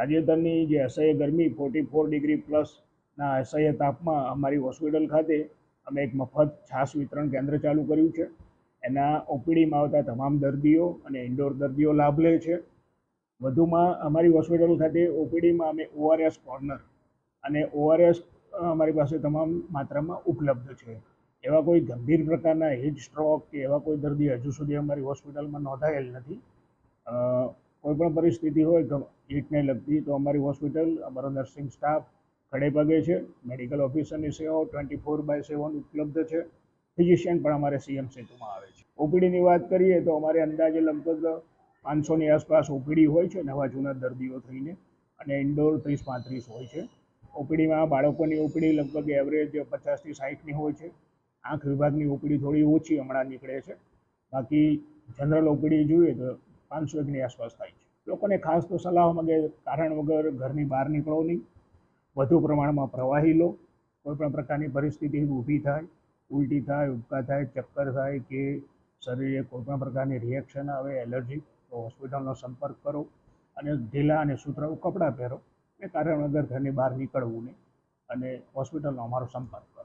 તાજેતરની જે અસહ્ય ગરમી 44°+ના અસહ્ય તાપમાં અમારી હોસ્પિટલ ખાતે અમે એક મફત છાશ વિતરણ કેન્દ્ર ચાલુ કર્યું છે. એના ઓપીડીમાં આવતા તમામ દર્દીઓ અને ઇન્ડોર દર્દીઓ લાભ લે છે. વધુમાં અમારી હોસ્પિટલ ખાતે ઓપીડીમાં અમે ORS કોર્નર અને ORS અમારી પાસે તમામ માત્રામાં ઉપલબ્ધ છે. એવા કોઈ ગંભીર પ્રકારના હીટ સ્ટ્રોક કે એવા કોઈ દર્દી હજુ સુધી અમારી હોસ્પિટલમાં નોંધાયેલ નથી. કોઈપણ પરિસ્થિતિ હોય હીટને લગતી તો અમારી હોસ્પિટલ, અમારો નર્સિંગ સ્ટાફ ખડે પગે છે. મેડિકલ ઓફિસરની સેવાઓ 24/7 ઉપલબ્ધ છે. ફિઝિશિયન પણ અમારે CM સેતુમાં આવે છે. ઓપીડીની વાત કરીએ તો અમારે અંદાજે લગભગ 500ની આસપાસ ઓપીડી હોય છે, નવા જૂના દર્દીઓ થઈને, અને ઇન્ડોર 30-35 હોય છે. ઓપીડીમાં બાળકોની ઓપીડી લગભગ એવરેજ 50થી 60ની હોય છે. આંખ વિભાગની ઓપીડી થોડી ઓછી હમણાં નીકળે છે. બાકી જનરલ ઓપીડી જોઈએ તો 500ની આસપાસ થાય છે. લોકોને ખાસ તો સલાહ કે કારણ વગર ઘરની બહાર નીકળો નહીં, વધુ પ્રમાણમાં પ્રવાહી લો. કોઈપણ પ્રકારની પરિસ્થિતિ ઊભી થાય, ઉલટી થાય, ઉબકા થાય, ચક્કર થાય કે શરીરે કોઈપણ પ્રકારની રિએક્શન આવે, એલર્જી, તો હોસ્પિટલનો સંપર્ક કરો અને ઢીલા અને સુતરાઉ કપડાં પહેરો અને કારણ વગર ઘરની બહાર નીકળવું નહીં અને હોસ્પિટલનો અમારો સંપર્ક કરો.